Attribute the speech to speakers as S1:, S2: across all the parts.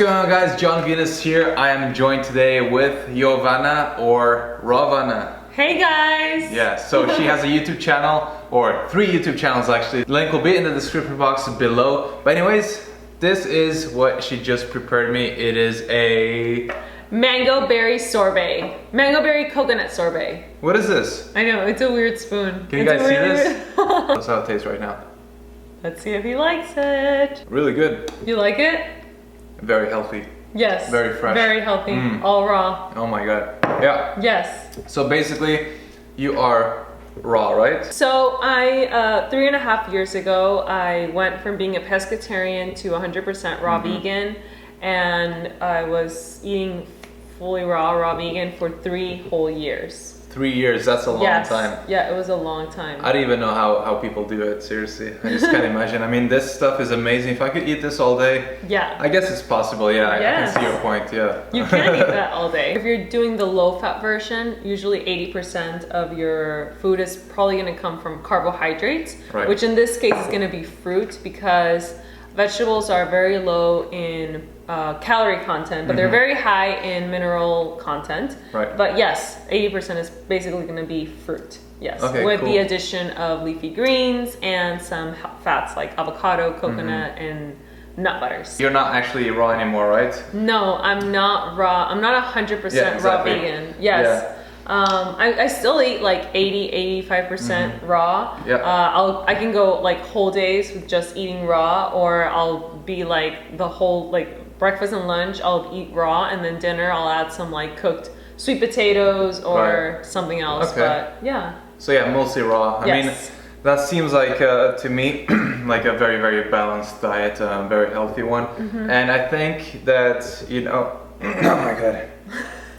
S1: going on, guys? Jon Venus here. I am joined today with Rawvana or Rawvana.
S2: Hey guys!
S1: Yeah, so she has a YouTube channel, or 3 YouTube channels actually. The link will be in the description box below. But anyways, this is what she just prepared me. It is a
S2: mango berry sorbet. Mango berry coconut sorbet.
S1: What is this?
S2: I know, it's a weird spoon.
S1: Can you guys see this? That's how it tastes right now.
S2: Let's see if he likes it.
S1: Really good.
S2: You like it?
S1: Very healthy.
S2: Yes.
S1: Very fresh.
S2: Very healthy. All raw.
S1: Oh my god. Yeah.
S2: Yes.
S1: So basically, you are raw, right?
S2: So I, 3.5 years ago, I went from being a pescatarian to 100% raw vegan. And I was eating fully raw vegan for 3 whole years.
S1: 3 years, that's a long time.
S2: Yeah, it was a long time.
S1: I don't even know how people do it, seriously. I just can't imagine. I mean, this stuff is amazing. If I could eat this all day,
S2: yeah.
S1: I guess it's possible, yeah.
S2: Yes.
S1: I can see your point, yeah.
S2: You can eat that all day. If you're doing the low-fat version, usually 80% of your food is probably gonna come from carbohydrates,
S1: right.
S2: Which in this case is gonna be fruit, because vegetables are very low in calorie content, but they're very high in mineral content.
S1: Right.
S2: But yes, 80% is basically going to be fruit. Yes.
S1: Okay,
S2: with
S1: cool.
S2: the addition of leafy greens and some fats like avocado, coconut, and nut butters.
S1: You're not actually raw anymore, right?
S2: No, I'm not raw. I'm not 100%
S1: exactly.
S2: raw vegan. Yes.
S1: Yeah.
S2: I still eat like 80-85% raw.
S1: Yeah.
S2: I can go like whole days with just eating raw, or I'll be like the whole like breakfast and lunch I'll eat raw, and then dinner I'll add some like cooked sweet potatoes or something else.
S1: Okay.
S2: But yeah.
S1: So yeah, mostly raw. I mean, that seems like to me like a very, very balanced diet, a very healthy one. And I think that, you know, oh my god.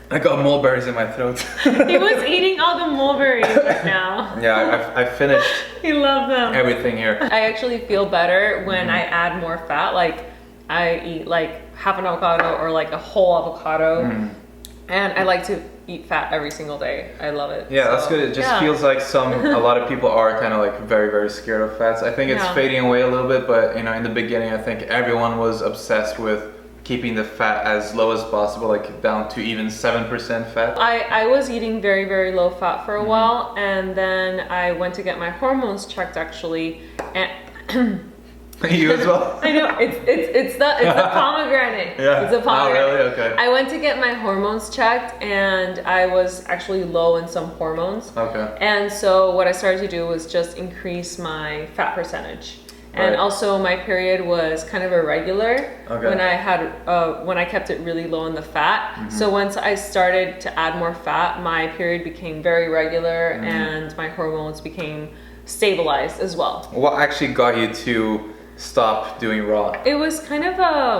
S1: I got mulberries in my throat.
S2: He was eating all the mulberries right now.
S1: Yeah, I finished
S2: He loved them.
S1: everything here.
S2: I actually feel better when I add more fat. Like I eat like half an avocado or like a whole avocado. And I like to eat fat every single day. I love it.
S1: Yeah, that's good. It just feels like a lot of people are kind of like very, very scared of fats. I think it's fading away a little bit, but you know, in the beginning, I think everyone was obsessed with keeping the fat as low as possible, like down to even 7% fat.
S2: I was eating very, very low fat for a while, and then I went to get my hormones checked actually, and
S1: You as well?
S2: I know, it's the pomegranate.
S1: Yeah.
S2: It's a pomegranate.
S1: Oh, really? Okay.
S2: I went to get my hormones checked, and I was actually low in some hormones.
S1: Okay.
S2: And so what I started to do was just increase my fat percentage. And also my period was kind of irregular when I had when I kept it really low in the fat. So once I started to add more fat, my period became very regular and my hormones became stabilized as well.
S1: What actually got you to stop doing raw?
S2: It was kind of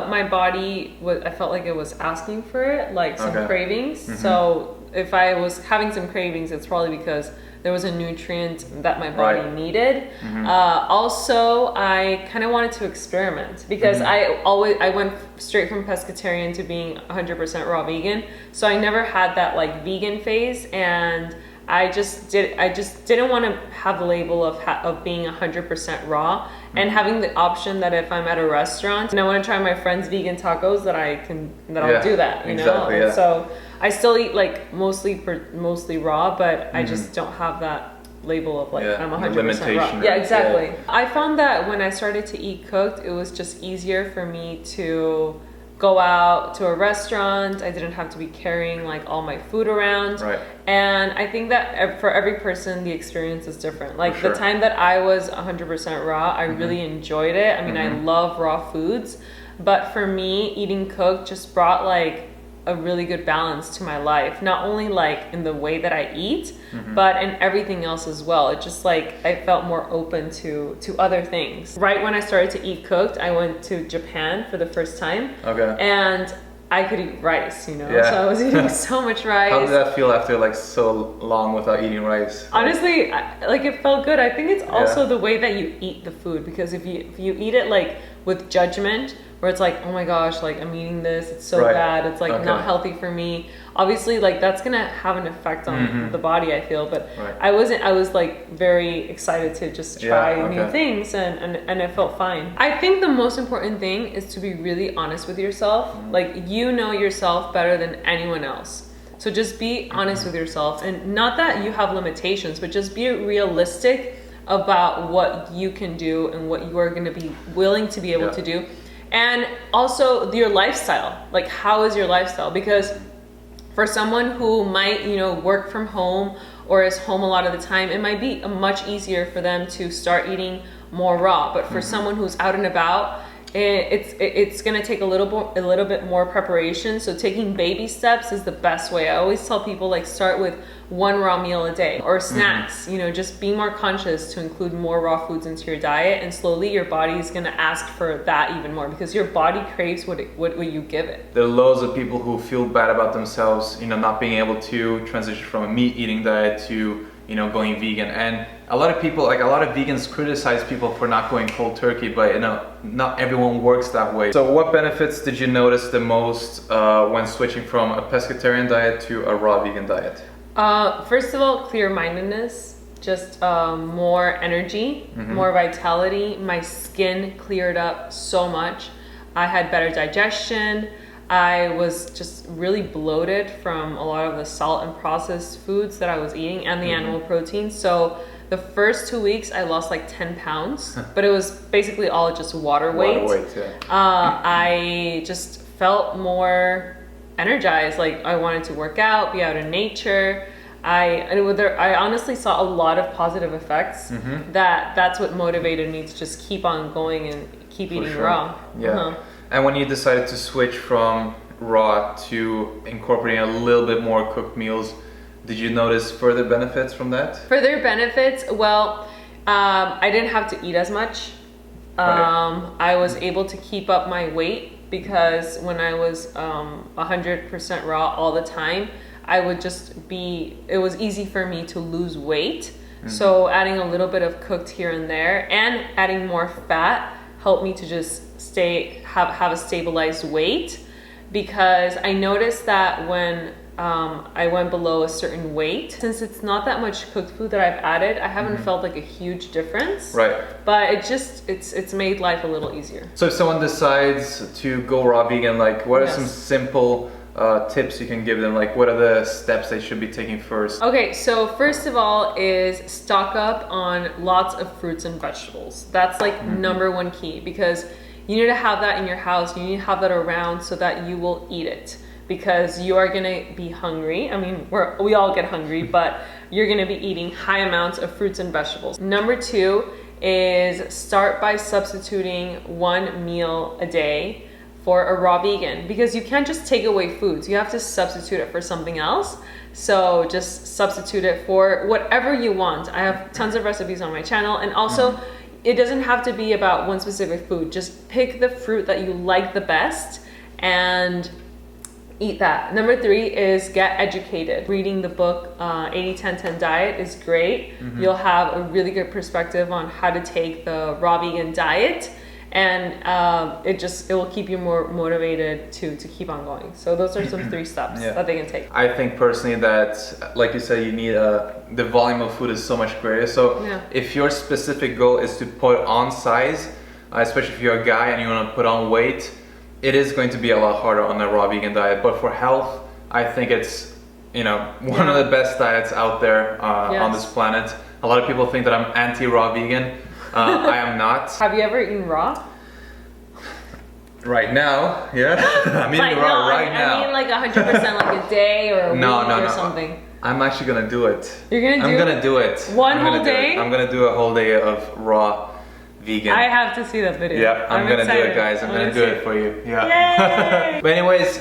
S2: my body I felt like it was asking for it, like some cravings. So if I was having some cravings, it's probably because there was a nutrient that my body needed. Also, I kind of wanted to experiment because I went straight from pescatarian to being 100% raw vegan. So I never had that like vegan phase, and I just didn't want to have the label of being 100% raw and having the option that if I'm at a restaurant and I want to try my friend's vegan tacos, that I'll do that, you know? And so I still eat like mostly raw, but I just don't have that label of like I'm 100% raw. Yeah, exactly. I found that when I started to eat cooked, it was just easier for me to go out to a restaurant. I didn't have to be carrying like all my food around. And I think that for every person, the experience is different. Like the time that I was 100% raw, I really enjoyed it. I mean, I love raw foods, but for me, eating cooked just brought like a really good balance to my life, not only like in the way that I eat, but in everything else as well. It just like I felt more open to other things. Right when I started to eat cooked, I went to Japan for the first time. And I could eat rice, you know, so I was eating so much rice.
S1: How did that feel after like so long without eating rice?
S2: Honestly, like it felt good. I think it's also the way that you eat the food, because if you eat it like with judgment, where it's like, oh my gosh, like I'm eating this, it's so bad, it's like not healthy for me. Obviously, like that's gonna have an effect on the body, I feel, but I was like very excited to just try new things, and it felt fine. I think the most important thing is to be really honest with yourself. Like, you know yourself better than anyone else. So just be honest with yourself, and not that you have limitations, but just be realistic about what you can do and what you are going to be willing to be able to do. And also your lifestyle, like how is your lifestyle? Because for someone who might, you know, work from home or is home a lot of the time, it might be much easier for them to start eating more raw. But for someone who's out and about, it's gonna take a little bit more preparation. So taking baby steps is the best way. I always tell people, like, start with 1 raw meal a day or snacks. You know, just be more conscious to include more raw foods into your diet, and slowly your body is gonna ask for that even more, because your body craves what you give it.
S1: There are loads of people who feel bad about themselves, you know, not being able to transition from a meat eating diet to, you know, going vegan. And a lot of people, like a lot of vegans, criticize people for not going cold turkey, but you know, not everyone works that way. So what benefits did you notice the most when switching from a pescatarian diet to a raw vegan diet?
S2: First of all, clear-mindedness, just more energy, more vitality. My skin cleared up so much. I had better digestion. I was just really bloated from a lot of the salt and processed foods that I was eating, and the animal protein. So the first 2 weeks I lost like 10 pounds, but it was basically all just water weight. I just felt more energized, like I wanted to work out, be out in nature. I honestly saw a lot of positive effects. That's what motivated me to just keep on going and keep eating raw.
S1: And when you decided to switch from raw to incorporating a little bit more cooked meals, did you notice further benefits from that?
S2: Further benefits? Well, I didn't have to eat as much. I was able to keep up my weight, because when I was 100% raw all the time, it was easy for me to lose weight. So adding a little bit of cooked here and there and adding more fat helped me to just have a stabilized weight, because I noticed that when I went below a certain weight, since it's not that much cooked food that I've added, I haven't felt like a huge difference. But it's made life a little easier. So
S1: if someone decides to go raw vegan, like what are some simple tips you can give them? Like, what are the steps they should be taking first?
S2: Okay, so first of all is stock up on lots of fruits and vegetables. That's like #1 key, because you need to have that in your house. You need to have that around so that you will eat it, because you are gonna be hungry. I mean, we all get hungry, but you're gonna be eating high amounts of fruits and vegetables. #2 is start by substituting 1 meal a day for a raw vegan, because you can't just take away foods. You have to substitute it for something else. So just substitute it for whatever you want. I have tons of recipes on my channel, and also it doesn't have to be about one specific food. Just pick the fruit that you like the best and eat that. #3 is get educated. Reading the book 80-10-10 Diet is great. You'll have a really good perspective on how to take the raw vegan diet, and it will keep you more motivated to keep on going. So those are some 3 steps that they can take.
S1: I think personally that, like you said, you need the volume of food is so much greater. So if your specific goal is to put on size, especially if you're a guy and you want to put on weight, it is going to be a lot harder on the raw vegan diet. But for health, I think it's, you know, one of the best diets out there on this planet. A lot of people think that I'm anti-raw vegan. I am not.
S2: Have you ever eaten raw?
S1: Right now, I'm eating raw right now.
S2: I mean like 100% like a day or a week or something.
S1: I'm actually gonna do it.
S2: You're gonna do
S1: it?
S2: One whole day?
S1: I'm gonna do a whole day of raw vegan.
S2: I have to see that video.
S1: Yeah, I'm gonna do it, guys. I'm gonna do it for you. Yeah. But anyways,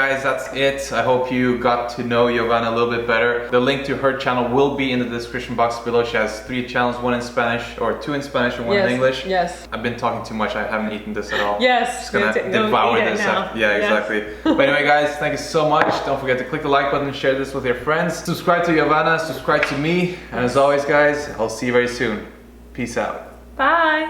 S1: guys, that's it. I hope you got to know Rawvana a little bit better. The link to her channel will be in the description box below. She has 3 channels, 1 in Spanish, or 2 in Spanish and 1 in English.
S2: Yes.
S1: I've been talking too much. I haven't eaten this at all.
S2: Yes.
S1: Just gonna devour this. Yeah, exactly. But anyway, guys, thank you so much. Don't forget to click the like button and share this with your friends. Subscribe to Rawvana, subscribe to me. And as always, guys, I'll see you very soon. Peace out.
S2: Bye.